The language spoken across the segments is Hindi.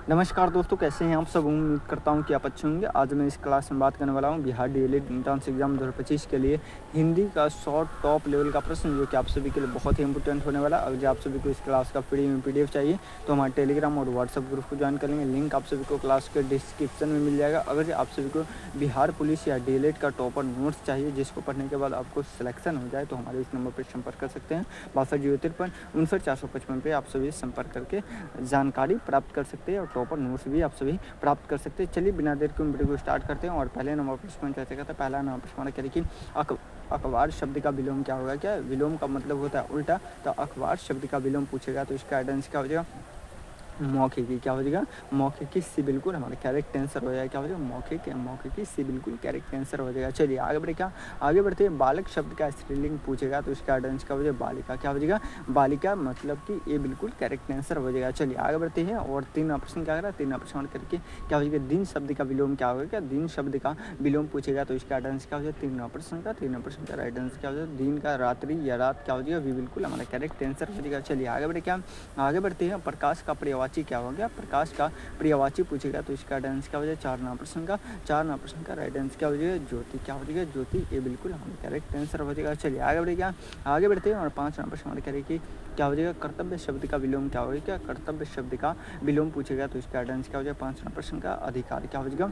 नमस्कार दोस्तों, कैसे हैं आप सब? उम्मीद करता हूं कि आप अच्छे होंगे। आज मैं इस क्लास में बात करने वाला हूं बिहार डीएलएड एंट्रेंस एग्जाम 2025 के लिए हिंदी का शॉर्ट टॉप लेवल का प्रश्न, जो कि आप सभी के लिए बहुत ही इंपॉर्टेंट होने वाला है। अगर आप सभी को इस क्लास का फ्री में पीडीएफ चाहिए तो हमारे टेलीग्राम और व्हाट्सएप ग्रुप को ज्वाइन कर लेंगे। लिंक आप सभी को क्लास के डिस्क्रिप्शन में मिल जाएगा। अगर आप सभी को बिहार पुलिस या डीएलएड का टॉपर नोट्स चाहिए, जिसको पढ़ने के बाद आपको सिलेक्शन हो जाए, तो हमारे इस नंबर पर संपर्क कर सकते हैं। 6253 पे आप सभी संपर्क करके जानकारी प्राप्त कर सकते हैं और टॉपर नोट्स भी आप सभी प्राप्त कर सकते हैं। चलिए बिना देर के वीडियो को स्टार्ट करते हैं और पहले नंबर प्रश्न चर्चा करते हैं। पहला नंबर प्रश्न करें कि अखबार शब्द का विलोम क्या होगा। क्या विलोम का मतलब होता है उल्टा, तो अखबार शब्द का विलोम पूछेगा तो इसका आंसर क्या हो जाएगा? मौखिकी। क्या हो जाएगा? मौखिकी। सी बिल्कुल हमारा करेक्ट आंसर हो जाएगा। क्या हो जाएगा? मौखिकी सी बिल्कुल करेक्ट आंसर हो जाएगा। चलिए आगे बढ़े। क्या आगे बढ़ते हैं? बालक शब्द का स्त्रीलिंग पूछेगा तो इसका आंसर क्या हो जाएगा? बालिका। क्या हो जाएगा? बालिका, मतलब कि ये बिल्कुल करेक्ट आंसर हो जाएगा। चलिए आगे बढ़ते हैं और तीन प्रश्न क्या करा, तीन प्रश्न करके क्या हो जाएगा? दिन शब्द का विलोम क्या होगा। क्या दिन शब्द का विलोम पूछेगा तो इसका आंसर क्या हो जाएगा? तीन प्रश्न का राइट आंसर क्या हो जाएगा? दिन का रात्रि या रात क्या हो जाएगा? भी बिल्कुल हमारा करेक्ट आंसर हो जाएगा। चलिए आगे बढ़े। क्या आगे बढ़ते हैं? प्रकाश का पर्यायवाची क्या हो गया? प्रकाश का पर्यायवाची पूछेगा तो इसका आंसर क्या हो जाएगा? चार प्रश्न का राइट आंसर क्या हो जाएगा? ज्योति। क्या हो जाएगा? ज्योति। ये बिल्कुल हमारा करेक्ट आंसर हो जाएगा। चलिए आगे बढ़े। क्या आगे बढ़ते हैं और पांचवा प्रश्न करें कि क्या हो जाएगा? कर्तव्य शब्द का विलोम क्या होगा। क्या कर्तव्य शब्द का विलोम पूछेगा तो इसका आंसर क्या हो जाएगा? पांचवा प्रश्न का अधिकार। क्या हो जाएगा?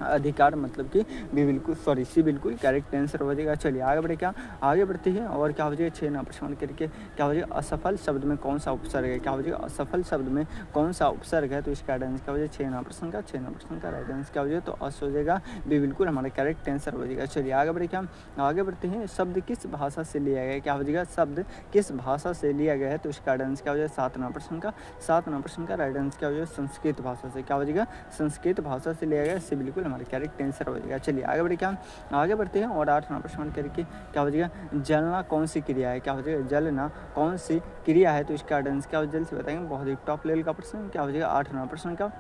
अधिकार, मतलब कि बी बिल्कुल सी बिल्कुल करेक्ट आंसर हो जाएगा। चलिए आगे बढ़े। क्या आगे बढ़ते हैं और क्या हो जाएगा? 6 नंबर प्रश्न करके क्या हो जाएगा? असफल शब्द में कौन सा उपसर्ग है। क्या हो जाएगा? असफल शब्द में कौन सा उपसर्ग है तो इसका आंसर क्या हो जाएगा? 6 नंबर प्रश्न का राइट आंसर क्या हो जाएगा? तो अस हो जाएगा। बी बिल्कुल हमारा करेक्ट आंसर हो जाएगा। चलिए आगे बढ़े। क्या आगे बढ़ते हैं? शब्द किस भाषा से लिया गया है। क्या हो जाएगा? शब्द किस भाषा से लिया गया है तो इसका आंसर क्या हो जाएगा? 7 नंबर प्रश्न का राइट आंसर क्या हो जाएगा? संस्कृत भाषा से। क्या हो जाएगा? संस्कृत भाषा से लिया गया। सी बिल्कुल हमारे करेक्ट आंसर हो जाएगा। चलिए आगे बढ़े। क्या आगे बढ़ते हैं और 8 नंबर प्रश्न करके क्या हो जाएगा? जलना कौन सी क्रिया है। क्या हो जाएगा? जलना कौन सी क्रिया है तो इसका आंसर क्या हो जाएगा? जल्द से बताएंगे। बहुत ही टॉप लेवल का प्रश्न। क्या हो जाएगा? 8 नंबर प्रश्न का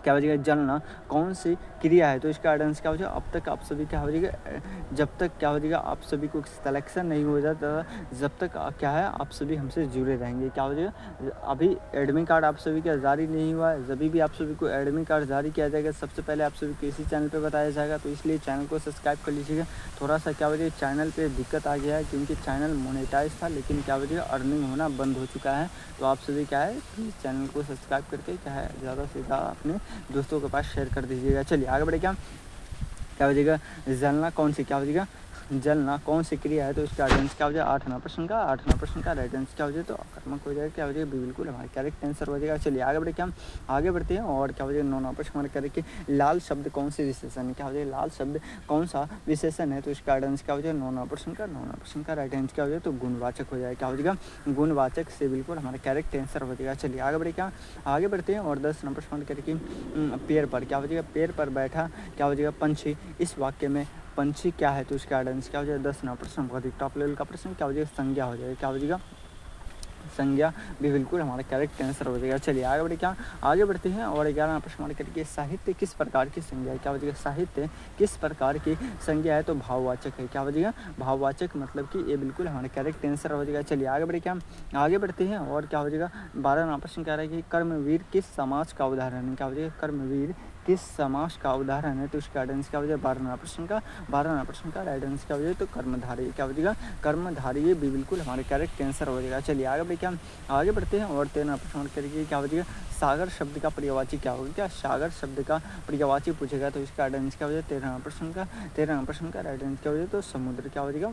क्या हो जाएगा? जलना कौन सी क्रिया है तो इसका आंसर क्या हो जाएगा? अब तक आप सभी क्या हो जाएगा? जब तक क्या हो जाएगा? आप सभी को सिलेक्शन नहीं हो जाता, जब तक क्या है, आप सभी हमसे जुड़े रहेंगे। क्या हो जाएगा? अभी एडमिट कार्ड आप सभी का जारी नहीं हुआ है। जब भी आप सभी को एडमिट कार्ड जारी किया जाएगा, सबसे पहले आप सभी को इसी चैनल पर बताया जाएगा। तो इसलिए चैनल को सब्सक्राइब कर लीजिएगा। थोड़ा सा क्या हो जाएगा? चैनल पर दिक्कत आ गया है, क्योंकि चैनल मोनेटाइज था, लेकिन क्या हो जाएगा? अर्निंग होना बंद हो चुका है। तो आप सभी क्या है, प्लीज़ चैनल को सब्सक्राइब करके क्या है, ज़्यादा से ज़्यादा अपने दोस्तों के पास शेयर कर दीजिएगा। चलिए आगे बढ़े। क्या क्या हो जाएगा? जलना कौन सी क्या हो जाएगा? जलना कौन सी क्रिया है तो इसका आंसर क्या हो जाएगा? 8 नंबर प्रश्न का राइट आंसर क्या हो जाएगा? तो आक्रामक हो जाएगा। क्या हो जाएगा? बिल्कुल हमारा करेक्ट आंसर हो जाएगा। चलिए आगे बढ़े। क्या आगे बढ़ते हैं और क्या हो जाएगा? 9 नंबर प्रश्न करके लाल शब्द कौन सी विशेषण है। क्या हो जाएगा? लाल शब्द कौन सा विशेषण है तो इसका आंसर क्या हो जाएगा? 9 नंबर प्रश्न का राइट आंसर क्या हो जाएगा? तो गुणवाचक हो जाएगा। क्या हो जाएगा? गुणवाचक से बिल्कुल हमारा करेक्ट आंसर हो जाएगा। चलिए आगे बढ़े। क्या आगे बढ़ते हैं और 10 नंबर प्रश्न करके पेड़ पर क्या हो जाएगा? पेड़ पर बैठा क्या हो जाएगा? पंछी। इस वाक्य में पंछी क्या है तो इसका आंसर क्या हो जाएगा? 10 नंबर प्रश्न, बहुत ही टॉप लेवल का प्रश्न। क्या हो जाएगा? संज्ञा हो जाएगा। क्या हो जाएगा? संज्ञा भी बिल्कुल हमारा करेक्ट आंसर हो जाएगा। चलिए आगे बढ़े। क्या आगे बढ़ते हैं और 11 प्रश्न करके साहित्य किस प्रकार की संज्ञा है। क्या हो जाएगा? साहित्य किस प्रकार की संज्ञा है तो भाववाचक है। क्या हो जाएगा? भाववाचक, मतलब कि ये बिल्कुल हमारा करेक्ट आंसर हो जाएगा। चलिए आगे बढ़े। क्या आगे बढ़ते हैं और क्या हो जाएगा? 12 नंबर प्रश्न कह रहा है कि कर्मवीर किस समाज का उदाहरण है। क्या हो जाएगा? कर्मवीर किस समाज का उदाहरण है तो इसका आंसर क्या हो जाएगा? 12 नंबर प्रश्न का राइट आंसर क्या हो जाएगा? तो कर्मधारय। क्या हो जाएगा? कर्मधारय भी बिल्कुल हमारे करेक्ट आंसर हो जाएगा। चलिए आगे बढ़े। क्या आगे बढ़ते हैं और 13 प्रश्न करके क्या हो जाएगा? सागर शब्द का पर्यायवाची क्या होगा। क्या सागर शब्द का पर्यायवाची पूछेगा तो इसका आंसर क्या हो जाएगा? 13 प्रश्न का राइट आंसर क्या हो जाएगा? तो समुद्र। क्या हो जाएगा?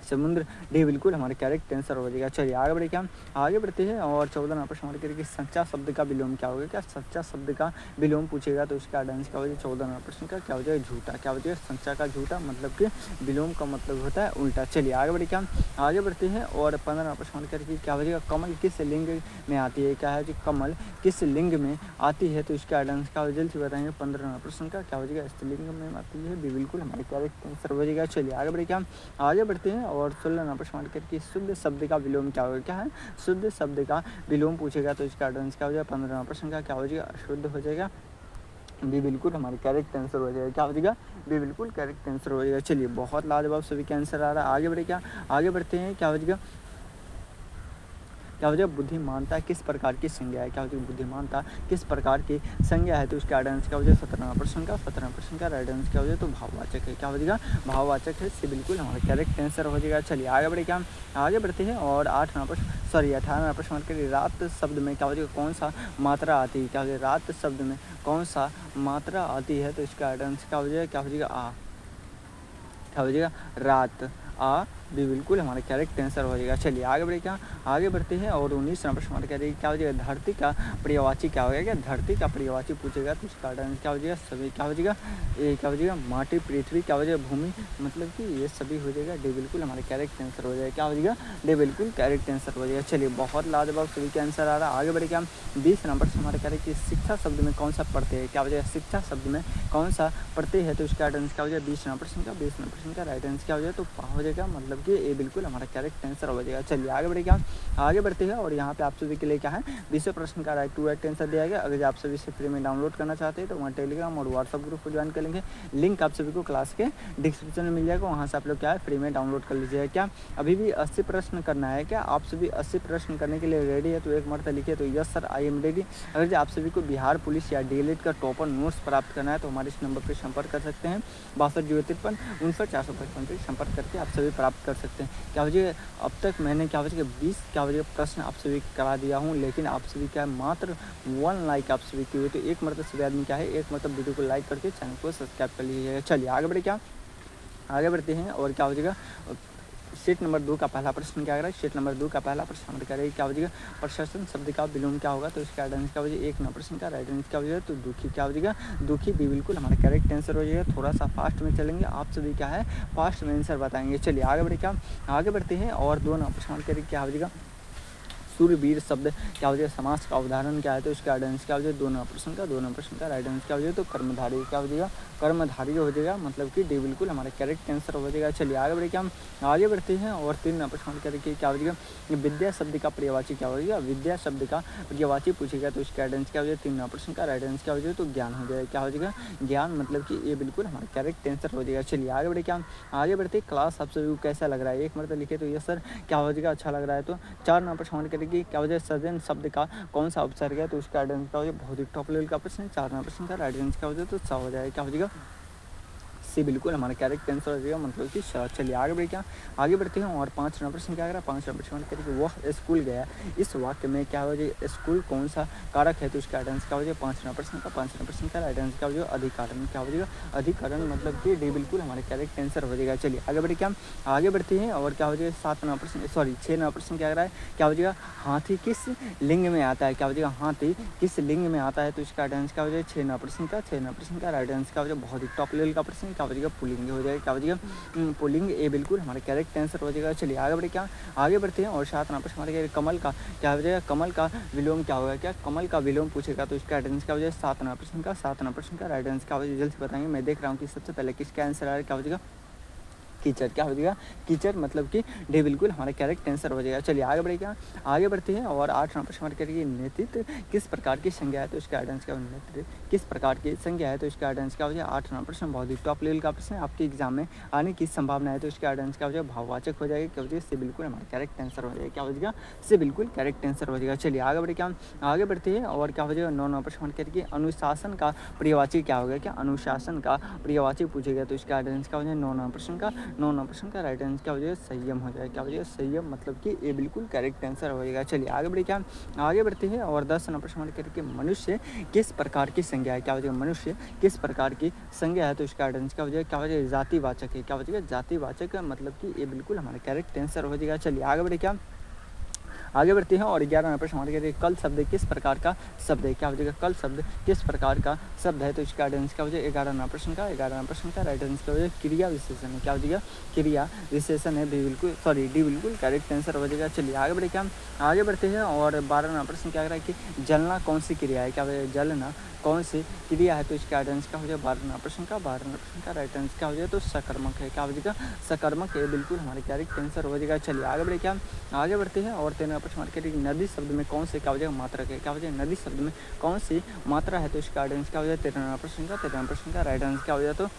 समुद्र। डी बिल्कुल हमारे करेक्ट आंसर हो जाएगा। चलिए आगे बढ़े। क्या आगे बढ़ते हैं और 14 नंबर प्रश्न करके सच्चा शब्द का विलोम क्या होगा। क्या सच्चा शब्द का विलोम पूछेगा तो इसका आंसर क्या हो जाएगा? 14 नंबर प्रश्न का क्या हो जाएगा? झूठा। क्या हो जाएगा? सच्चा का झूठा, मतलब कि विलोम का मतलब होता है उल्टा। चलिए आगे बढ़े। क्या आगे बढ़ते हैं और 15 नंबर प्रश्न करके क्या हो जाएगा? कमल किस लिंग में आती है। क्या है जी? कमल किस लिंग में आती है तो इसका आंसर क्या हो? जल्द से बताएंगे। 15 नंबर प्रश्न का क्या हो जाएगा? स्त्रीलिंग में आती है। भी बिल्कुल हमारे करेक्ट आंसर हो जाएगा। चलिए आगे बढ़े। क्या आगे बढ़ते हैं और 16 नंबर प्रश्न करके शुद्ध शब्द का विलोम क्या होगा। क्या है? शुद्ध शब्द का विलोम पूछेगा तो इसका आंसर क्या हो जाएगा? 15 नंबर प्रश्न का क्या हो जाएगा? अशुद्ध हो जाएगा। भी बिल्कुल हमारे करेक्ट आंसर हो जाएगा। क्या हो जाएगा? भी बिल्कुल करेक्ट आंसर हो जाएगा। चलिए बहुत लाजवाब सभी का आंसर आ रहा है। आगे बढ़े। क्या आगे बढ़ते हैं? क्या हो जाएगा? क्या हो जाएगा, बुद्धिमानता किस प्रकार की संज्ञा है, क्या हो जाएगा, बुद्धिमानता किस प्रकार की संज्ञा है, तो इसका राइट आंसर क्या हो जाएगा, 17% का राइट आंसर क्या हो जाएगा, तो भाववाचक है, क्या हो जाएगा, भाववाचक है, से बिल्कुल हमारा करेक्ट आंसर हो जाएगा। चलिए आगे बढ़े, क्या आगे बढ़ते हैं और 18वां प्रश्न हमारे के रात शब्द में क्या हो जाएगा, कौन सा मात्रा आती है, क्या हो जाएगा, रात शब्द में कौन सा मात्रा आती है, तो इसका राइट आंसर क्या हो जाएगा, क्या हो जाएगा, क्या हो जाएगा, रात, आ भी बिल्कुल हमारा करेक्ट आंसर हो जाएगा। चलिए आगे बढ़े, क्या आगे बढ़ते हैं और 19वां प्रश्न हमारे कह रही क्या हो जाएगा, धरती का पर्यायवाची क्या हो जाएगा, धरती का पर्यायवाची पूछेगा तो इसका आंसर क्या हो जाएगा, सभी क्या हो जाएगा, ये क्या हो जाएगा, माटी, पृथ्वी, क्या हो जाएगा, भूमि, मतलब कि ये सभी हो जाएगा, डी बिल्कुल हमारा करेक्ट आंसर हो जाएगा, क्या हो जाएगा, डी बिल्कुल करेक्ट आंसर हो जाएगा। चलिए बहुत लाजवाब सभी का आंसर आ रहा है। आगे बढ़े, क्या 20वां प्रश्न हमारे कह रहे कि शिक्षा शब्द में कौन सा प्रत्यय है, क्या हो जाएगा, शिक्षा शब्द में कौन सा प्रत्यय है, तो इसका आंसर क्या हो जाएगा, 20वां प्रश्न का राइट आंसर क्या हो जाएगा, तो पा हो जाएगा, मतलब कि ये बिल्कुल हमारा करेक्ट आंसर हो जाएगा। चलिए आगे बढ़े, क्या आगे बढ़ते हैं और यहाँ पे आप सभी के लिए क्या है 20वें प्रश्न का राइट टू राइट आंसर दिया गया। अगर आप सभी से फ्री में डाउनलोड करना चाहते हैं तो वहाँ टेलीग्राम और व्हाट्सअप ग्रुप को ज्वाइन कर लेंगे, लिंक आप सभी को क्लास के डिस्क्रिप्शन में मिल जाएगा, वहाँ से आप लोग क्या है फ्री में डाउनलोड कर लीजिएगा। क्या अभी भी 80 प्रश्न करना है, क्या आप सभी 80 प्रश्न करने के लिए रेडी है, तो एक मरतबा लिखिए तो yes sir I am ready. अगर आप सभी को बिहार पुलिस या डीएलएड का टॉपर नोट्स प्राप्त करना है तो हमारे इस नंबर पर संपर्क कर सकते हैं, 62 053 संपर्क करके आप सभी प्राप्त कर सकते हैं। क्या वजह अब तक मैंने क्या वजह 20 क्या वजह प्रश्न आप सभी करा दिया हूँ, लेकिन आप सभी क्या मात्र 1 लाइक आप सभी की हुई, तो एक मतलब सभी आदमी क्या है एक मतलब वीडियो को लाइक करके चैनल को सब्सक्राइब कर लीजिएगा। चलिए आगे बढ़े, क्या आगे बढ़ते हैं और क्या हो जाएगा, शीट नंबर 2 का पहला प्रश्न क्या कर रहा है, शीट नंबर 2 का पहला प्रश्न हमारे कह रहे हैं क्या हो जाएगा, प्रशासन शब्द का विलोम क्या होगा, तो इसका आंसर क्या हो जाएगा, 1 नंबर प्रश्न का राइट आंसर क्या हो जाएगा, तो दुखी, क्या हो जाएगा, दुखी भी बिल्कुल हमारा करेक्ट आंसर हो जाएगा। थोड़ा सा फास्ट में चलेंगे, आप सभी क्या है फास्ट में आंसर बताएंगे। चलिए आगे बढ़े, क्या आगे बढ़ते हैं और 2 नंबर प्रश्न करें क्या हो जाएगा, सूरवीर शब्द क्या हो जाएगा, समास का उदाहरण क्या है, तो इसका आंसर क्या हो जाएगा, 2 नंबर प्रश्न का राइट आंसर क्या हो जाएगा, तो कर्मधारी, क्या हो जाएगा, कर्मधारी हो जाएगा, मतलब कि डी बिल्कुल हमारा करेक्ट आंसर हो जाएगा। चलिए आगे बढ़े, क्या हम आगे बढ़ते हैं और 3 नंबर प्रश्न करके क्या हो जाएगा, विद्या शब्द का पर्यायवाची क्या हो जाएगा, विद्या शब्द का पर्यायवाची पूछेगा तो इसका आंसर क्या हो जाएगा, 3 नंबर प्रश्न का राइट आंसर क्या हो जाएगा, तो ज्ञान हो जाएगा, क्या हो जाएगा, ज्ञान, मतलब कि ये बिल्कुल हमारा करेक्ट आंसर हो जाएगा। चलिए आगे बढ़े, क्या आगे बढ़ते क्लास आप सभी को कैसा लग रहा है, एक मतलब लिखे तो ये सर क्या हो जाएगा, अच्छा लग रहा है। तो 4 नंबर प्रश्न करेगी क्या हो जाएगा, सृजन शब्द का कौन सा उपसर्ग है, तो इसका आंसर क्या हो जाएगा, बहुत ही टॉप लेवल का प्रश्न है। 4 नंबर प्रश्न का राइट आंसर क्या हो जाएगा, तो 6 हो जाएगा, क्या हो जाएगा, से बिल्कुल हमारा करेक्ट आंसर हो जाएगा, मतलब कि शर्ट। चलिए आगे बढ़े, क्या आगे बढ़ते हैं और 5 नंबर प्रश्न क्या करा, 5 नंबर प्रश्न करेंगे वह स्कूल गया, इस वाक्य में क्या हो जाएगा, स्कूल कौन सा कारक है, तो इसका आंसर क्या हो जाएगा, 5 नंबर प्रश्न का 5 नंबर प्रश्न का राइट आंसर क्या हो जाएगा, अधिकरण, क्या हो जाएगा, अधिकरण, मतलब कि डी बिल्कुल हमारे करेक्ट आंसर हो जाएगा। चलिए आगे बढ़े, क्या आगे बढ़ते हैं और क्या हो जाएगा 7 नंबर प्रश्न 6 नंबर प्रश्न क्या करा है, क्या हो जाएगा, हाथी किस लिंग में आता है, क्या हो जाएगा, हाथी किस लिंग में आता है, तो इसका आंसर क्या हो जाएगा, 6 नंबर प्रश्न का 6 नंबर प्रश्न का राइट आंसर क्या हो जाएगा, बहुत ही टॉप लेवल का प्रश्न, क्या हो जाएगा, पुल्लिंग हो जाएगा, क्या हो जाएगा, पुल्लिंग, ये बिल्कुल हमारे करेक्ट आंसर हो जाएगा। चलिए आगे बढ़े, क्या आगे बढ़ते हैं और 7 नंबर प्रश्न हमारे कमल का क्या हो जाएगा, कमल का विलोम क्या होगा, क्या कमल का विलोम पूछेगा तो इसका आंसर क्या हो जाएगा, 7 नंबर प्रश्न का राइट आंसर क्या हो जाएगा, जल्द से बताएंगे। मैं देख रहा हूँ कि सबसे पहले किसका आंसर आ रहा है, क्या हो जाएगा, कीचड़, क्या हो जाएगा, कीचड़, मतलब कि डी बिल्कुल हमारा करेक्ट आंसर हो जाएगा। चलिए आगे बढ़े, क्या आगे बढ़ते हैं और 8 नंबर प्रश्न करेंगे नेतृत्व किस प्रकार की संज्ञा है, तो इसका आंसर क्या हो, नेतृत्व किस प्रकार की संज्ञा है, तो इसका आंसर क्या हो जाएगा, 8 नंबर प्रश्न बहुत ही टॉप लेवल का प्रश्न है, आपके एग्जाम में आने की संभावना है, तो इसका आंसर क्या हो जाएगा, भाववाचक हो जाएगा, क्या हो जाएगा, से बिल्कुल हमारा करेक्ट आंसर हो जाएगा, क्या हो जाएगा, से बिल्कुल करेक्ट आंसर हो जाएगा। चलिए आगे बढ़े, क्या आगे बढ़ते हैं और क्या हो जाएगा 9 नंबर प्रश्न करेंगे अनुशासन का पर्यायवाची क्या होगा, क्या अनुशासन का पर्यायवाची पूछेगा तो इसका आंसर क्या हो जाएगा, 9 नंबर प्रश्न का राइट आंसर क्या हो जाएगा, संयम हो जाएगा, क्या हो जाएगा, संयम, मतलब कि ये बिल्कुल करेक्ट आंसर हो जाएगा। चलिए आगे बढ़े, क्या आगे बढ़ते हैं और 10 नंबर प्रश्न करके मनुष्य किस प्रकार की संज्ञा है, क्या हो जाएगा, मनुष्य किस प्रकार की संज्ञा है, तो इसका आंसर क्या हो जाएगा, क्या हो जाएगा, जातिवाचक है, क्या हो जाएगा, जातिवाचक, मतलब कि ये बिल्कुल हमारा करेक्ट आंसर हो जाएगा। चलिए आगे बढ़े, क्या आगे बढ़ते हैं और 11 नंबर प्रश्न हमारे कहते हैं कल शब्द किस प्रकार का शब्द है, क्या हो जाएगा, कल शब्द किस प्रकार का शब्द है, तो इसका आंसर क्या हो जाएगा, 11 नंबर प्रश्न का राइट आंसर क्या हो जाएगा, क्रिया विशेषण है, क्या हो जाएगा, क्रिया विशेषण है, डी बिल्कुल करेक्ट आंसर हो जाएगा। चलिए आगे बढ़े, क्या आगे बढ़ते हैं और 12 नंबर प्रश्न क्या कह रहा है कि जलना कौन सी क्रिया है, क्या हो जाएगा, जलना कौन सी क्रिया है, तो इसका आंसर क्या हो जाएगा, 12 नंबर प्रश्न का राइट आंसर क्या हो जाएगा, तो सकर्मक है, क्या हो जाएगा, सकर्मक है, बिल्कुल हमारे करेक्ट आंसर हो जाएगा। चलिए आगे बढ़े, क्या आगे बढ़ते हैं और 13 प्रश्न नदी शब्द में कौन से क्या हो जाएगा, मात्रक है, क्या हो जाएगा, नदी शब्द में कौन सी मात्रा है, तो इसका आंसर क्या हो जाएगा, 13 प्रश्न का राइट आंसर क्या हो जाएगा, तो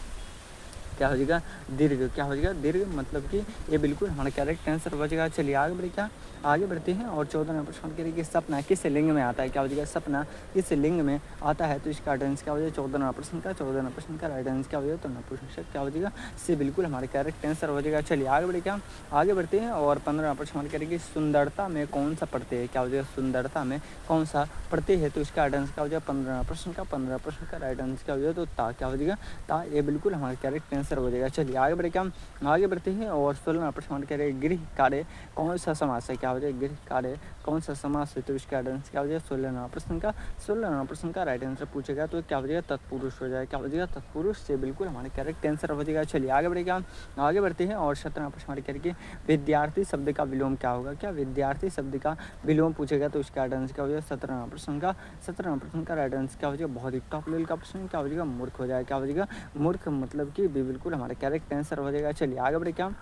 क्या हो जाएगा दीर्घ, क्या हो जाएगा दीर्घ, मतलब कि ये बिल्कुल हमारा करेक्ट आंसर हो जाएगा। चलिए आगे बढ़े, क्या आगे बढ़ते हैं और 14 नंबर प्रश्न करिए कि सपना किस लिंग में आता है, क्या हो जाएगा सपना किस लिंग में आता है, तो इसका राइट आंसर क्या हो जाएगा 14 नंबर प्रश्न का, 14 नंबर प्रश्न का राइट आंसर क्या हो जाएगा, तो नपुंसक क्या हो जाएगा से बिल्कुल हमारे करेक्ट आंसर हो जाएगा। चलिए आगे बढ़े, क्या आगे बढ़ते हैं और 15 प्रश्न करेंगे सुंदरता में कौन सा पढ़ते हैं, क्या हो जाएगा सुंदरता में कौन सा पढ़ते हैं, तो इसका राइट आंसर क्या हो जाएगा 15 प्रश्न का, 15 प्रश्न का राइट आंसर क्या हो जाएगा, तो ता क्या हो जाएगा ता, ये बिल्कुल हमारा करेक्ट आंसर हो जाएगा। चलिए आगे बढ़े, क्या आगे बढ़ते हैं और 16 प्रश्न करेंगे गृह कार्य कौन सा समास है, क्या हो जाएगा गृह कार्य कौन सा समास है, तो इसका आंसर क्या हो जाएगा 16 प्रश्न का, 16 प्रश्न का राइट आंसर पूछेगा तो क्या हो जाएगा तत्पुरुष हो जाएगा, क्या हो जाएगा तत्पुरुष से बिल्कुल हमारे करेक्ट आंसर हो जाएगा। चलिए आगे बढ़ेगा, आगे बढ़ते हैं और 17 प्रश्न करके विद्यार्थी शब्द का विलोम क्या होगा, क्या विद्यार्थी शब्द का विलोम पूछेगा तो इसका आंसर क्या हो जाएगा 17 प्रश्न का, 17 प्रश्न का राइट आंसर क्या हो जाएगा बहुत ही टॉप लेवल का प्रश्न क्या हो जाएगा मूर्ख हो जाएगा, क्या हो जाएगा मूर्ख, मतलब कि बिल्कुल हमारा करेक्ट आंसर हो जाएगा। चलिए आगे बढ़े, क्या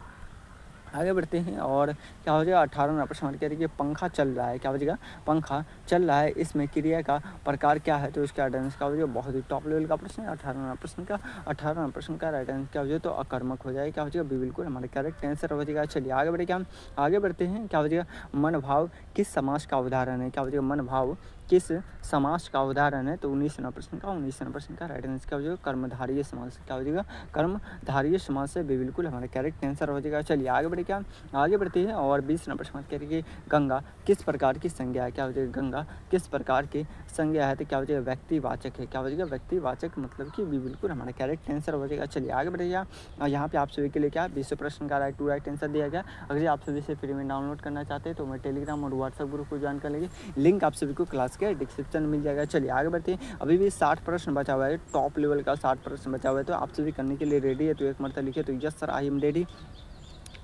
आगे बढ़ते हैं और क्या हो जाएगा 18 प्रश्न कह रही है पंखा चल रहा है, क्या हो जाएगा पंखा चल रहा है, इसमें क्रिया का प्रकार क्या है, तो इसका राइट आंसर क्या हो जाएगा बहुत ही टॉप लेवल का प्रश्न है 18 प्रश्न का, 18 प्रश्न का राइट आंसर क्या हो जाएगा तो अकर्मक हो जाएगा, क्या हो जाएगा बिल्कुल हमारे करेक्ट आंसर हो जाएगा। चलिए आगे बढ़े, क्या आगे बढ़ते हैं, क्या हो जाएगा मन भाव किस समास का उदाहरण है, क्या हो जाएगा मन भाव किस समास का उदाहरण है, तो 19 प्रश्न का, 19 प्रश्न का राइट आंसर क्या हो जाएगा कर्मधारय समास, क्या हो जाएगा कर्मधारय समास से बिल्कुल हमारा करेक्ट आंसर हो जाएगा। चलिए आगे बढ़े, क्या आगे बढ़ते हैं और 20 प्रश्न करेंगे गंगा किस प्रकार की संज्ञा है, क्या हो जाएगा गंगा किस प्रकार की संज्ञा है, तो क्या हो जाएगा व्यक्तिवाचक है, क्या हो जाएगा व्यक्तिवाचक, मतलब कि बिल्कुल हमारा करेक्ट आंसर हो जाएगा। चलिए आगे बढ़िए, यहाँ पे आप सभी के लिए क्या 20 प्रश्न का राइट आंसर दिया गया। अगर आप सभी से फ्री में डाउनलोड करना चाहते हैं तो मैं टेलीग्राम और व्हाट्सएप ग्रुप को ज्वाइन कर लेंगे, लिंक आप सभी को क्लास के डिस्क्रिप्शन में मिल जाएगा। चलिए आगे बढ़ते हैं, अभी भी 60 प्रश्न बचा हुआ है, टॉप लेवल का 60 प्रश्न बचा हुआ है, तो आप सभी करने के लिए रेडी है तो एक मरतबा लिखिए तो yes sir I am ready,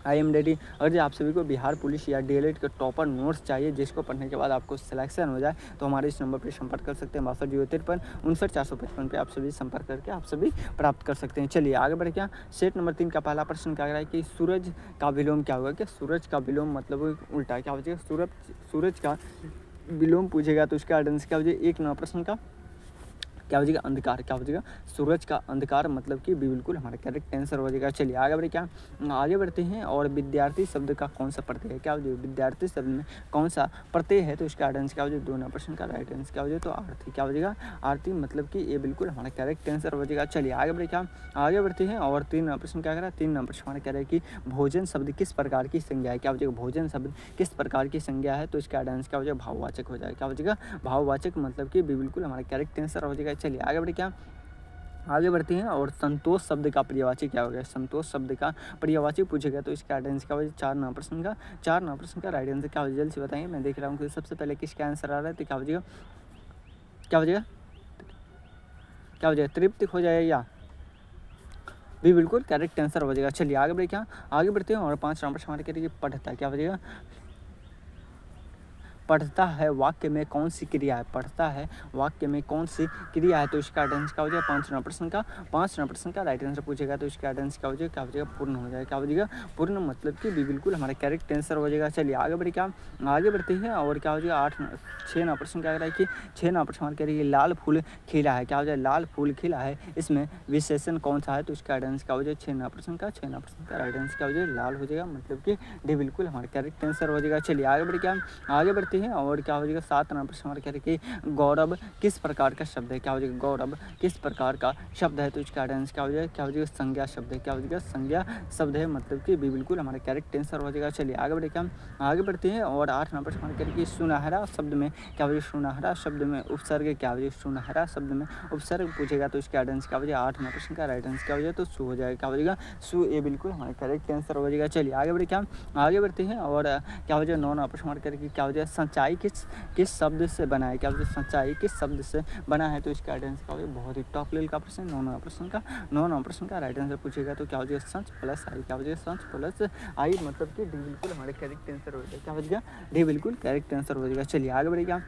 I am ready. अगर आप सभी को बिहार पुलिस या डीएलएड के टॉपर नोट्स चाहिए जिसको पढ़ने के बाद आपको सिलेक्शन हो जाए तो हमारे इस नंबर पर संपर्क कर सकते हैं 6253 पे आप सभी संपर्क करके आप सभी प्राप्त कर सकते हैं। चलिए आगे बढ़े, क्या सेट नंबर 3 का पहला प्रश्न क्या है कि सूरज का विलोम क्या होगा, क्या सूरज का विलोम मतलब उल्टा क्या हो जाएगा सूरज का विलोम पूछेगा तो उसका आंसर क्या हो जाएगा 1 नंबर प्रश्न का क्या हो जाएगा अंधकार, क्या हो जाएगा सूरज का अंधकार, मतलब कि बिल्कुल हमारा करेक्ट आंसर हो जाएगा। चलिए आगे बढ़े, क्या आगे बढ़ते हैं और विद्यार्थी शब्द का कौन सा प्रत्यय है, क्या हो जाएगा विद्यार्थी शब्द में कौन सा प्रत्यय है, तो इसका आंसर क्या हो जाएगा 2 नंबर प्रश्न का राइट आंसर क्या हो जाएगा तो आरती, क्या हो जाएगा आरती, मतलब कि ये बिल्कुल हमारा करेक्ट आंसर हो जाएगा। चलिए आगे बढ़े, क्या आगे बढ़ते हैं और 3 नंबर प्रश्न क्या कह रहा है 3 नंबर प्रश्न हमारा कह रहा है कि भोजन शब्द किस प्रकार की संज्ञा है, क्या हो जाएगा भोजन शब्द किस प्रकार की संज्ञा है, तो इसका आंसर क्या हो जाएगा भाववाचक हो जाएगा, क्या हो जाएगा भाववाचक, मतलब कि बिल्कुल हमारा करेक्ट आंसर हो जाएगा। चलिए आगे बढ़े, क्या आगे बढ़ते हैं और संतोष शब्द का पर्यायवाची क्या हो गया, संतोष शब्द का पर्यायवाची पूछेगा तो इसका आंसर क्या हो जाएगा 4 नंबर प्रश्न का, 4 नंबर प्रश्न का राइट आंसर क्या हो जाएगा जल्द से बताएंगे। मैं देख रहा हूँ कि सबसे पहले किसका आंसर आ रहा है, तो क्या हो जाएगा क्या हो जाएगा क्या हो जाएगा तृप्त हो जाएगा या भी बिल्कुल करेक्ट आंसर हो जाएगा। चलिए आगे बढ़े, क्या आगे बढ़ते हैं और 5 नंबर प्रश्न हमारे करिए पढ़ता क्या हो जाएगा पढ़ता है वाक्य में कौन सी क्रिया है, पढ़ता है वाक्य में कौन सी क्रिया है, तो इसका आंसर क्या हो जाएगा 5 नंबर प्रश्न का, 5 नंबर प्रश्न का राइट आंसर पूछेगा तो इसका आंसर क्या हो जाएगा पूर्ण हो जाएगा, क्या हो जाएगा पूर्ण, मतलब कि बिल्कुल हमारा करेक्ट आंसर हो जाएगा। चलिए आगे बढ़े, क्या आगे बढ़ते हैं और क्या हो जाएगा 6 नंबर प्रश्न क्या कह रहा है कि 6 नंबर प्रश्न कह रही है लाल फूल खिला है, क्या हो जाएगा लाल फूल खिला है, इसमें विशेषण कौन सा है, तो इसका आंसर क्या हो जाएगा 6 नंबर प्रश्न का, 6 नंबर प्रश्न का राइट आंसर क्या हो जाएगा लाल हो जाएगा, मतलब कि डी बिल्कुल हमारा करेक्ट आंसर हो जाएगा। चलिए आगे बढ़े, क्या आगे बढ़ते हैं और क्या हो जाएगा 7 नंबर प्रश्न हमारे कह रहे कि गौरव किस प्रकार का शब्द है, क्या हो जाएगा गौरव किस प्रकार का शब्द है, तो इसका आंसर क्या हो जाएगा संज्ञा शब्द है, क्या हो जाएगा संज्ञा शब्द है, मतलब कि बिल्कुल हमारा करेक्ट आंसर हो जाएगा। चलिए आगे बढ़े, क्या आगे बढ़ते हैं और 8 नंबर प्रश्न हमारे कह रहे कि सुनहरा शब्द में क्या हो जाएगा सुनहरा शब्द में उपसर्ग क्या हो जाएगा सुनहरा शब्द में उपसर्ग पूछेगा तो इसका आंसर क्या हो जाएगा 8 नंबर प्रश्न का राइट आंसर क्या हो जाएगा तो सु हो जाएगा, क्या हो जाएगा सु, ये बिल्कुल हमारा करेक्ट आंसर हो जाएगा। चलिए आगे बढ़े, क्या आगे बढ़ते हैं और क्या हो जाएगा 9 नंबर प्रश्न हमारे कह रहे कि क्या हो जाएगा सच्चाई किस शब्द से बना है, क्या हो जाएगा सच्चाई किस शब्द से बना है, तो इसका आंसर क्या हो जाएगा बहुत ही टॉप लेवल का प्रश्न 9 नंबर प्रश्न का, 9 नंबर प्रश्न का राइट आंसर पूछेगा तो क्या हो जाएगा सच प्लस आई, क्या हो जाएगा सच प्लस आई, मतलब कि डी बिल्कुल हमारे करेक्ट आंसर हो जाएगा, क्या हो जाएगा डी बिल्कुल करेक्ट आंसर हो जाएगा। चलिए आगे बढ़े, क्या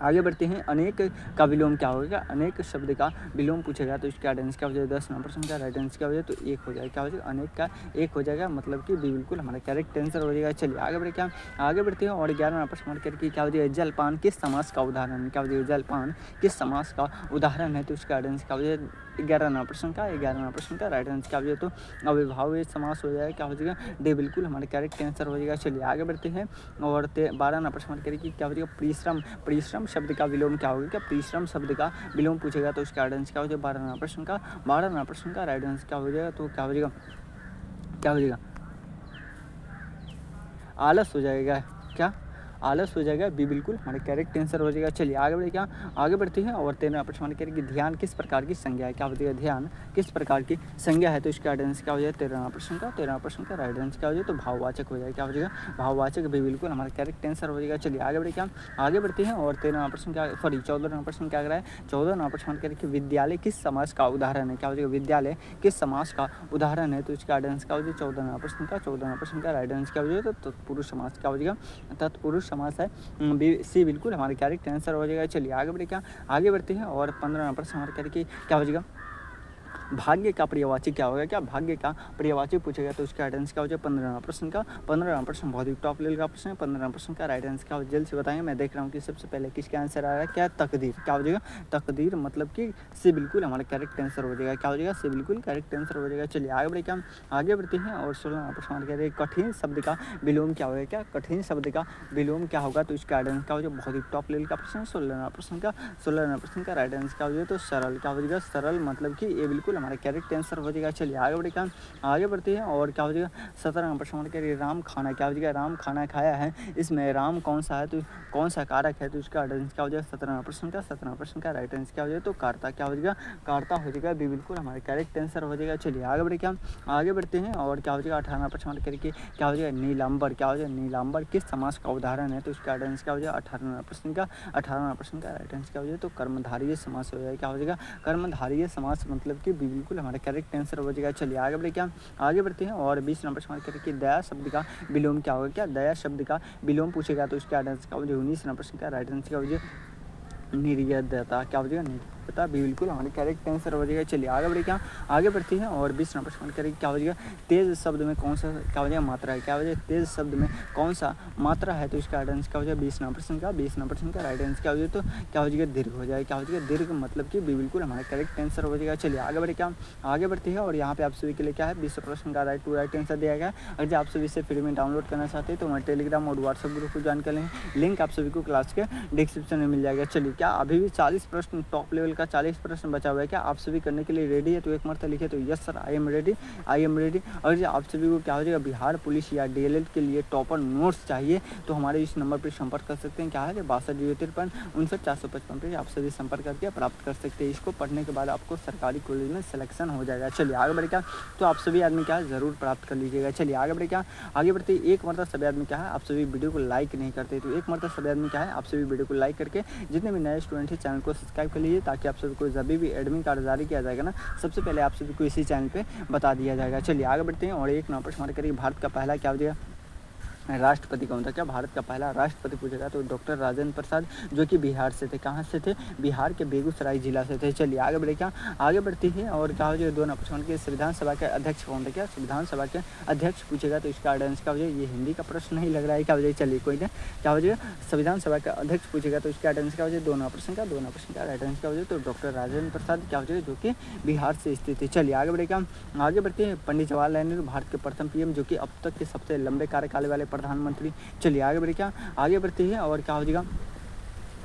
आगे बढ़ते हैं। अनेक का विलोम क्या होगा? अनेक शब्द का विलोम पूछेगा तो इसका आंसर क्या हो जाएगा? 10 नंबर का राइट आंसर क्या हो जाएगा? तो एक हो जाएगा। क्या हो जाएगा? अनेक का एक हो जाएगा, मतलब कि बिल्कुल हमारा करेक्ट आंसर हो जाएगा। चलिए आगे बढ़े, क्या आगे बढ़ते हैं और 11वां प्रश्न मार्क करके क्या हो जाएगा? जलपान किस समास का उदाहरण है? क्या हो जाएगा? जलपान किस समास का उदाहरण है? तो इसका आंसर क्या हो जाएगा? 11वां प्रश्न का राइट आंसर क्या हो जाएगा? तो अविभाज्य समास हो जाएगा। क्या हो जाएगा? डी बिल्कुल हमारे करेक्ट आंसर हो जाएगा। चलिए आगे बढ़ते हैं और 12वां प्रश्न मार्क करके क्या हो जाएगा? परिश्रम परिश्रम शब्द का विलोम क्या होगा? क्या परिश्रम शब्द का विलोम पूछेगा तो उसका आंसर क्या हो जाएगा? 12वां प्रश्न का राइट आंसर क्या हो जाएगा? तो क्या हो जाएगा? क्या हो जाएगा? आलस हो जाएगा। क्या आलस हो जाएगा? बी बिल्कुल हमारे करेक्ट आंसर हो जाएगा। चलिए आगे बढ़े, क्या आगे बढ़ते हैं और 13वां प्रश्न करेंगे ध्यान किस प्रकार की संज्ञा है? क्या हो जाएगा? ध्यान किस प्रकार की संज्ञा है? तो इसका आंसर क्या हो जाएगा? 13वां प्रश्न का राइट आंसर क्या हो जाएगा? तो भाववाचक हो जाएगा। क्या हो जाएगा? भाववाचक भी बिल्कुल हमारा करेक्ट आंसर हो जाएगा। चलिए आगे बढ़े, क्या आगे बढ़ते हैं और 13वां प्रश्न क्या, सॉरी 14वां प्रश्न क्या करा है? 14वां प्रश्न करके विद्यालय किस समास का उदाहरण है? क्या हो जाएगा? विद्यालय किस समास का उदाहरण है? तो इसका आंसर क्या हो जाएगा? 14वां प्रश्न का राइट आंसर क्या हो जाएगा? तो तत्पुरुष समास क्या हो जाएगा? तत्पुरुष समास है। सी बिल्कुल हमारे करेक्ट आंसर हो जाएगा। चलिए आगे बढ़े, क्या आगे बढ़ते हैं और 15वां प्रश्न हमारे करके क्या हो जाएगा? भाग्य का पर्यायवाची क्या होगा? क्या भाग्य का पर्यायवाची पूछेगा तो उसका राइट आंसर क्या हो जाएगा? 15वां प्रश्न बहुत ही टॉप लेवल का प्रश्न है। 15वां प्रश्न का राइट आंसर क्या हो? जल्द से बताएंगे। मैं देख रहा हूँ कि सबसे पहले किसका आंसर आ रहा है। क्या तकदीर? क्या हो जाएगा? तकदीर, मतलब कि से बिल्कुल हमारा करेक्ट आंसर हो जाएगा। क्या हो जाएगा? से बिल्कुल करेक्ट आंसर हो जाएगा। चलिए आगे बढ़े, क्या आगे बढ़ते हैं और 16वां प्रश्न कह रहे हैं कठिन शब्द का विलोम क्या होगा? क्या कठिन शब्द का विलोम क्या होगा? तो इसका आंसर क्या हो जाएगा? बहुत ही टॉप लेवल का प्रश्न है। 16वां प्रश्न का राइट आंसर क्या हो जाएगा? तो सरल। क्या हो जाएगा? सरल, मतलब कि ये बिल्कुल हमारा करेक्ट आंसर हो जाएगा। चलिए आगे बढ़े, क्या आगे बढ़ते हैं और क्या हो जाएगा? 17वां प्रश्न कह रही है राम खाना क्या हो जाएगा? राम खाना खाया है, इसमें राम कौन सा है? तो कौन सा कारक है? तो इसका आंसर क्या हो जाएगा? 17वां प्रश्न का राइट आंसर क्या हो जाएगा? तो कार्ता। क्या हो जाएगा? कार्ता हो जाएगा। भी बिल्कुल हमारे करेक्ट आंसर हो जाएगा। चलिए आगे बढ़े, क्या आगे बढ़ते हैं और क्या हो जाएगा? 18वां प्रश्न करके क्या हो जाएगा? नीलांबर। क्या हो जाएगा? नीलांबर किस समास का उदाहरण है? तो इसका आंसर क्या हो जाएगा? 18वां प्रश्न का राइट आंसर क्या हो जाएगा? तो कर्मधारय समास हो जाएगा। क्या हो जाएगा? कर्मधारय समास, मतलब कि बिल्कुल हमारा करेक्ट आंसर हो जाएगा। चलिए आगे बढ़े, क्या आगे बढ़ते हैं और 20 नंबर प्रश्न करके दया शब्द का विलोम क्या होगा? क्या दया शब्द का विलोम पूछेगा तो इसका आंसर क्या हो जाएगा? 19 नंबर प्रश्न का राइट आंसर क्या हो जाएगा? निर्दयता। क्या हो जाएगा? पता बिल्कुल हमारे करेक्ट आंसर हो जाएगा। चलिए आगे बढ़े, क्या आगे बढ़ते हैं और 20 नंबर प्रश्न करेंगे क्या हो जाएगा? तेज शब्द में कौन सा क्या हो जाएगा? मात्रा है। क्या हो जाएगा? तेज शब्द में कौन सा मात्रा है? तो इसका आंसर क्या हो जाएगा? 20 नंबर प्रश्न का राइट आंसर क्या हो जाएगा? तो क्या हो जाएगा? दीर्घ हो जाएगा। क्या हो जाएगा? दीर्घ, मतलब कि बिल्कुल हमारा करेक्ट आंसर हो जाएगा। चलिए आगे बढ़े, क्या आगे बढ़ते हैं और यहाँ पे आप सभी के लिए क्या है? 20 प्रश्न का राइट आंसर दिया गया है। अगर आप सभी से फ्री में डाउनलोड करना चाहते हैं तो हमारे टेलीग्राम और व्हाट्सएप ग्रुप को ज्वाइन कर लें। लिंक आप सभी को क्लास के डिस्क्रिप्शन में मिल जाएगा। चलिए, क्या अभी भी 40 प्रश्न टॉप लेवल का 40 प्रश्न बचा हुआ है? क्या आप सभी करने के लिए रेडी है? तो एक मरतबा लिखे तो yes sir I am ready. और आप सभी को क्या हो जाएगा? बिहार पुलिस या डीएलएड के लिए टॉपर नोट्स चाहिए तो हमारे इस नंबर पर संपर्क कर सकते हैं। क्या है? 620353 पर आप सभी संपर्क करके प्राप्त कर सकते हैं। इसको पढ़ने के बाद आपको सरकारी कॉलेज में सिलेक्शन हो जाएगा। चलिए आगे बढ़े, क्या तो आप सभी आदमी क्या है? जरूर प्राप्त कर लीजिएगा। चलिए आगे बढ़े, क्या आगे बढ़ते एक मरतबा सभी आदमी क्या है? आप सभी वीडियो को लाइक नहीं करते तो एक मरतबा सभी आदमी क्या है? आप सभी वीडियो को लाइक करके जितने भी नए स्टूडेंट हैं चैनल को सब्सक्राइब कर लीजिए ताकि आप सभी को जब भी एडमिट कार्ड जारी किया जाएगा ना, सबसे पहले आप सभी को इसी चैनल पे बता दिया जाएगा। चलिए आगे बढ़ते हैं और एक नंबर प्रश्न करिए भारत का पहला क्या हो जाएगा? राष्ट्रपति कौन था? क्या भारत का पहला राष्ट्रपति पूछेगा तो डॉक्टर राजेंद्र प्रसाद, जो कि बिहार से थे। कहाँ से थे? बिहार के बेगूसराय जिला से थे। चलिए आगे बढ़े, क्या आगे बढ़ती है और क्या हो जाएगा? 2 नंबर प्रश्न के संविधान सभा के अध्यक्ष कौन थे? क्या संविधान सभा के अध्यक्ष पूछेगा तो इसका आंसर क्या हो जाएगा? ये हिंदी का प्रश्न नहीं लग रहा है। क्या हो जाएगा? चलिए कोई ना, क्या हो जाएगा? संविधान सभा का अध्यक्ष पूछेगा तो इसका आंसर क्या हो जाएगा? 2 नंबर प्रश्न का राइट आंसर क्या हो जाएगा? तो डॉक्टर राजेंद्र प्रसाद क्या हो जाएगा? जो कि बिहार से स्थित है। चलिए आगे बढ़े, क्या आगे बढ़ते हैं पंडित जवाहरलाल नेहरू भारत के प्रथम पीएम, जो कि अब तक के सबसे लंबे कार्यकाल वाले प्रधानमंत्री। चलिए आगे बढ़े, क्या आगे बढ़ते हैं और क्या हो जाएगा?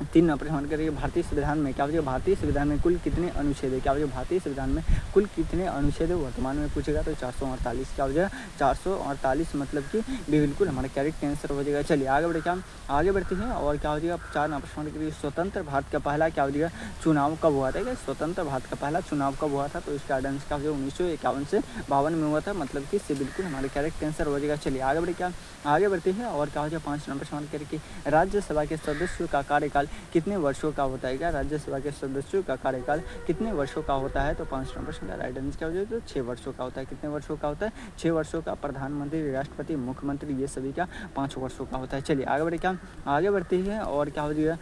3 नंबर प्रश्न करिए भारतीय संविधान में क्या हो जाएगा? भारतीय संविधान में कुल कितने अनुच्छेद है? क्या हो जाएगा? भारतीय संविधान में कुल कितने अनुच्छेद है वर्तमान में पूछेगा तो 448। क्या हो जाएगा? 448, मतलब कि बिल्कुल हमारा करेक्ट आंसर हो जाएगा। चलिए आगे बढ़े, क्या आगे बढ़ते हैं और क्या हो जाएगा? 4 नंबर प्रश्न करिए स्वतंत्र भारत का पहला क्या हो जाएगा? चुनाव कब हुआ था? क्या स्वतंत्र भारत का पहला चुनाव कब हुआ था? तो इसका आंसर क्या हो जाएगा? 1951 से 52 में हुआ था, मतलब कि इससे बिल्कुल हमारे करेक्ट आंसर हो जाएगा। चलिए आगे बढ़े, क्या आगे बढ़ते हैं और क्या हो जाएगा? 5 नंबर प्रश्न करके राज्यसभा के सदस्यों का कार्यकाल कितने वर्षों का होता है? क्या राज्यसभा के सदस्यों का कार्यकाल कितने वर्षों का होता है? तो 5 नंबर प्रश्न का राइट आंसर क्या हो जाएगा? तो 6 वर्षों का होता है। कितने वर्षों का होता है? 6 वर्षों का। प्रधानमंत्री, राष्ट्रपति, मुख्यमंत्री, ये सभी का 5 वर्षों का होता है। चलिए आगे बढ़े, क्या आगे बढ़ते हैं और क्या हो जाएगा?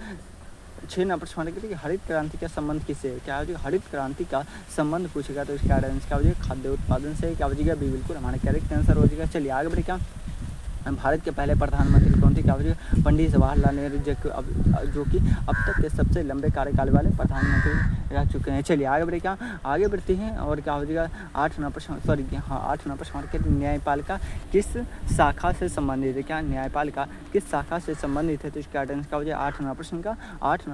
6 नंबर प्रश्न हमारे कहते हैं कि हरित क्रांति का संबंध किससे है? क्या हो जाएगा हरित क्रांति का संबंध पूछेगा तो इसका आंसर क्या हो जाएगा खाद्य उत्पादन से। क्या हो जाएगा बी बिल्कुल हमारा करेक्ट आंसर हो जाएगा। चलिए आगे बढ़े। क्या भारत के पहले प्रधानमंत्री कौन थे? क्या हो जाएगा पंडित जवाहरलाल नेहरू, जो कि अब तक के सबसे लंबे कार्यकाल वाले प्रधानमंत्री रह चुके हैं। चलिए आगे बढ़े। क्या आगे बढ़ते हैं और क्या हो जाएगा 8 नंबर प्रश्न 8 नंबर प्रश्न न्यायपालिका किस शाखा से संबंधित है? क्या न्यायपालिका किस शाखा से संबंधित है? तो इसका आंसर क्या हो जाएगा 8 नंबर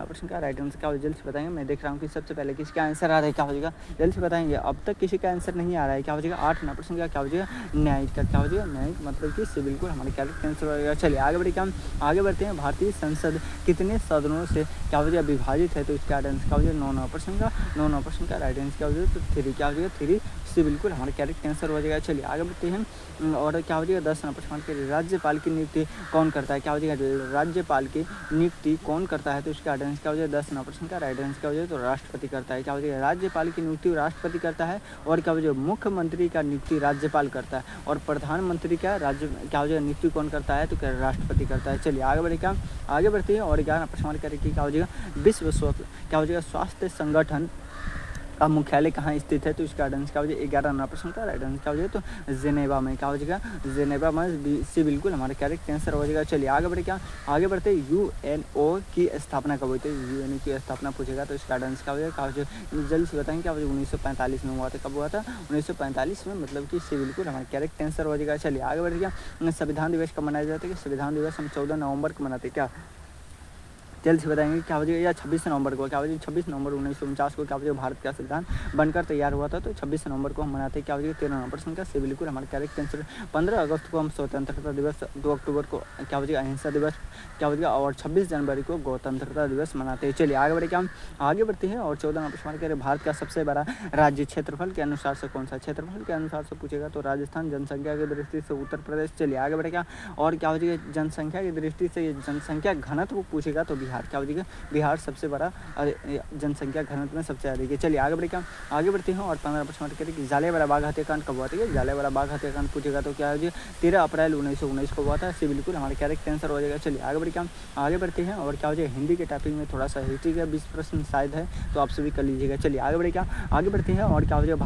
प्रश्न का राइट आंसर क्या हो जल्द से बताएंगे। मैं देख रहा हूँ कि सबसे पहले किसका आंसर आ रहा है, क्या हो जाएगा जल्द से बताएंगे। अब तक किसी का आंसर नहीं आ रहा है। क्या हो जाएगा 8 नंबर प्रश्न का क्या हो जाएगा न्यायिक का। क्या हो जाएगा न्यायिक मतलब कि बिल्कुल हमारे करेक्ट आंसर हो जाएगा। चलिए आगे बढ़े। क्या आगे बढ़ते हैं भारतीय संसद कितने सदनों से क्या हो जाएगा विभाजित है? तो इसका आंसर क्या हो जाएगा 9 नंबर प्रश्न का राइट आंसर क्या हो जाएगा तो 3 क्या हो जाएगा 3 से बिल्कुल हमारे करेक्ट आंसर हो जाएगा। चलिए आगे बढ़ते हैं और क्या हो जाएगा 10 नंबर प्रश्न के राज्यपाल की नियुक्ति कौन करता है? क्या हो जाएगा राज्यपाल की नियुक्ति कौन करता है? तो इसका आंसर क्या हो जाएगा 10 नंबर प्रश्न का राइट आंसर क्या हो जाएगा तो राष्ट्रपति करता है। क्या हो जाएगा राज्यपाल की नियुक्ति राष्ट्रपति करता है और क्या हो जाएगा मुख्यमंत्री का नियुक्ति राज्यपाल करता है और प्रधानमंत्री का क्या हो जाएगा नियुक्ति कौन करता है? तो क्या राष्ट्रपति करता है। चलिए आगे बढ़े। क्या आगे बढ़ते हैं और 11 प्रश्न करेंगे क्या हो जाएगा विश्व क्या हो जाएगा स्वास्थ्य संगठन का मुख्यालय कहाँ स्थित है? तो इसका आंसर क्या हो जाएगा 11 नंबर प्रश्न का राइट आंसर क्या हो जाएगा तो जेनेवा में। क्या हो जाएगा जेनेवा में से बिल्कुल हमारा करेक्ट आंसर हो जाएगा। चलिए आगे बढ़े। क्या आगे बढ़ते यूएनओ की स्थापना कब हुई थी? यूएनओ की स्थापना पूछेगा तो इसका आंसर क्या हो जाएगा जल्द से बताएंगे। क्या हो जाएगा 1945 में हुआ था। कब हुआ था 1945 में, मतलब कि इससे बिल्कुल हमारा करेक्ट आंसर हो जाएगा। चलिए आगे बढ़ गया संविधान दिवस कब मनाया जाता है? कि संविधान दिवस हम 14 नवंबर को मनाते हैं। क्या जल्द से बताएंगे। क्या हो जाएगा या 26 नवंबर को। क्या हो जाएगा 26 नवंबर 1949 को क्या हो जाएगा भारत का संविधान बनकर तैयार हुआ था तो 26 नवंबर को हम मनाते हैं। क्या हो जाएगा 13 नवंबर संख्या से बिल्कुल हमारे करेक्ट आंसर। 15 अगस्त को हम स्वतंत्रता दिवस, 2 अक्टूबर को क्या हो जाएगा अहिंसा दिवस क्या हो जाएगा और 26 जनवरी को गणतंत्रता दिवस मनाते हैं। चलिए आगे बढ़े। क्या हम आगे बढ़ते हैं और 14 नंबर प्रश्न करें भारत का सबसे बड़ा राज्य क्षेत्रफल के अनुसार से कौन सा? क्षेत्रफल के अनुसार से पूछेगा तो राजस्थान, जनसंख्या की दृष्टि से उत्तर प्रदेश। चलिए आगे बढ़े। क्या और क्या हो जाएगा जनसंख्या की दृष्टि से जनसंख्या घनत्व पूछेगा तो बिहार। क्या हो जाएगा बिहार सबसे बड़ा जनसंख्या घनत्व में सबसे अधिक है। चलिए आगे बढ़े। क्या आगे बढ़ते हैं और 15 प्रश्न करें कि जालियांवाला बाग हत्याकांड कब हुआ था? जालियांवाला बाग हत्याकांड पूछेगा तो क्या हो जाएगा 13 अप्रैल 1919 को हुआ था। इससे बिल्कुल हमारे करेक्ट आंसर हो जाएगा। चलिए आगे बढ़े। क्या आगे बढ़ते हैं और क्या हो जाएगा हिंदी के टॉपिक में थोड़ा सा हिस्ट्री का 20 प्रश्न शायद है तो आप सभी कर लीजिएगा। चलिए आगे बढ़े। क्या आगे बढ़ते हैं और क्या हो जाएगा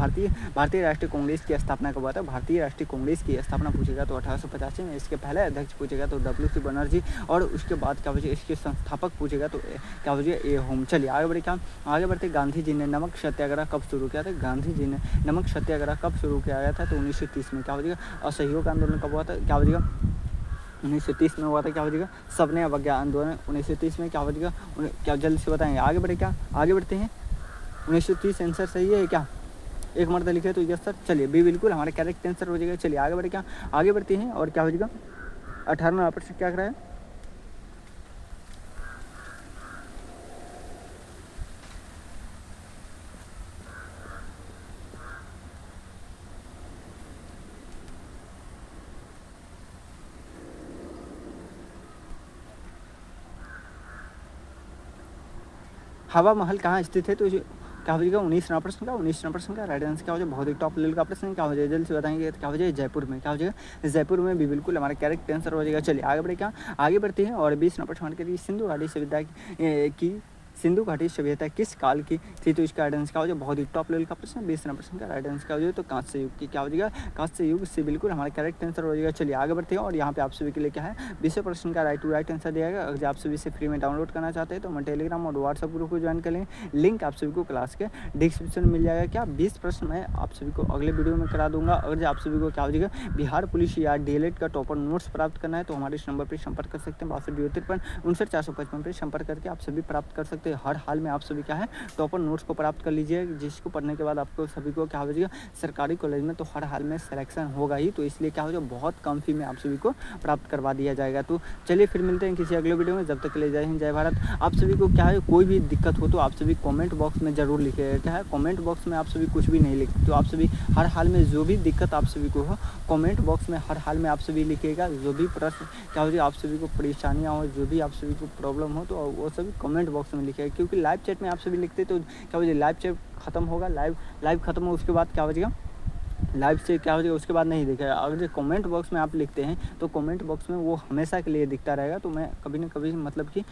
भारतीय राष्ट्रीय कांग्रेस की स्थापना कब हुआ था? भारतीय राष्ट्रीय कांग्रेस की स्थापना पूछेगा तो 1885 में। इसके पहले अध्यक्ष पूछेगा तो WC बनर्जी और उसके बाद क्या हो जाएगा इसके संस्थापक पूछेगा तो क्या हो जाएगा ए होम। चलिए आगे बढ़े। क्या आगे बढ़ते गांधी जी ने नमक सत्याग्रह कब शुरू किया था? गांधी जी ने नमक सत्याग्रह कब शुरू किया गया था? तो 1930 में। क्या हो जाएगा असहयोग आंदोलन कब हुआ था? क्या हो जाएगा 1930 में हुआ था। क्या हो जाएगा सबने अवज्ञा आंदोलन 1930 में। क्या हो जाएगा क्या जल्द से बताएंगे। आगे बढ़े। क्या आगे बढ़ते हैं 1930 आंसर सही है क्या? एक मर्द लिखे तो यस सर। चलिए बी बिल्कुल हमारे करेक्ट आंसर हो जाएगा। चलिए आगे बढ़े। क्या आगे बढ़ते हैं और क्या हो जाएगा 18 प्रश्न क्या कर रहा है हवा महल कहाँ स्थित है? तो क्या हो जाएगा 19 नंबर प्रश्न का राइट आंसर क्या हो जाएगा बहुत ही टॉप लेवल का प्रश्न। क्या हो जाएगा जल्द से बताएंगे। क्या हो जाएगा जयपुर में। क्या हो जाएगा जयपुर में भी बिल्कुल हमारा करेक्ट आंसर हो जाएगा। चलिए आगे बढ़े। क्या आगे बढ़ते हैं और 20 नंबर प्रश्न के लिए सिंधु घाटी सभ्यता की सिंधु घाटी सभ्यता किस काल की थी? तो इसका आंसर क्या हो जाएगा बहुत ही टॉप लेवल का प्रश्न। 20 नंबर प्रश्न का राइट आंसर क्या हो जाएगा तो कांस्य युग की। क्या हो जाएगा कांस्य युग से बिल्कुल हमारा करेक्ट आंसर हो जाएगा। चलिए आगे बढ़ते हैं और यहाँ पे आप सभी के लिए क्या है 20 प्रश्न का राइट आंसर दिया गया। अगर आप सभी से फ्री में डाउनलोड करना चाहते हैं तो मैं टेलीग्राम और व्हाट्सएप ग्रुप को ज्वाइन कर लें। लिंक आप सभी को क्लास के डिस्क्रिप्शन में मिल जाएगा। क्या 20 प्रश्न मैं आप सभी को अगले वीडियो में करा दूंगा। अगर आप सभी को क्या हो जाएगा बिहार पुलिस या DLED का टॉपर नोट्स प्राप्त करना है तो हमारे इस नंबर पर संपर्क कर सकते हैं 6253 पर संपर्क करके आप सभी प्राप्त कर सकते हैं। हर हाल में आप सभी क्या है टॉपर नोट्स को प्राप्त कर लीजिए, जिसको पढ़ने के बाद आपको सभी को क्या हो जाएगा सरकारी कॉलेज में तो हर हाल में सिलेक्शन होगा ही, तो इसलिए क्या हो जाएगा बहुत कम फी में आप सभी को प्राप्त करवा दिया जाएगा। तो चलिए फिर मिलते हैं किसी अगले वीडियो में, जब तक के लिए जय हिंद जय भारत। आप सभी को क्या है कोई भी दिक्कत हो तो आप सभी कॉमेंट बॉक्स में जरूर लिखिएगा। क्या है कॉमेंट बॉक्स में आप सभी कुछ भी नहीं लिखते तो आप सभी हर हाल में जो भी दिक्कत आप सभी को हो कॉमेंट बॉक्स में हर हाल में आप सभी लिखिएगा। जो भी प्रश्न क्या हो जाएगा आप सभी को परेशानियाँ हो, जो भी आप सभी को प्रॉब्लम हो तो वो सभी कमेंट बॉक्स में लिखिएगा, क्योंकि लाइव चैट में आप सभी लिखते तो क्या हो जाएगा लाइव चैट खत्म होगा, लाइव खत्म हो उसके बाद क्या हो जाएगा लाइव से क्या हो जाएगा उसके बाद नहीं दिखेगा। अगर जो कमेंट बॉक्स में आप लिखते हैं तो कमेंट बॉक्स में वो हमेशा के लिए दिखता रहेगा। तो मैं कभी ना कभी मतलब कि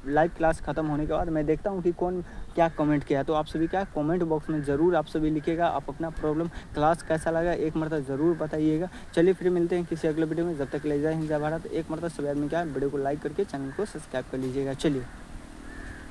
लाइव क्लास ख़त्म होने के बाद मैं देखता हूँ कि कौन क्या कमेंट किया है। तो आप सभी क्या कमेंट बॉक्स में ज़रूर आप सभी लिखिएगा, आप अपना प्रॉब्लम क्लास कैसा लगा एक मरतबा ज़रूर बताइएगा। चलिए फिर मिलते हैं किसी अगले वीडियो में, जब तक ले जय हिंद जय भारत। एक मरतबा सभी आदमी क्या वीडियो को लाइक करके चैनल को सब्सक्राइब कर लीजिएगा। चलिए।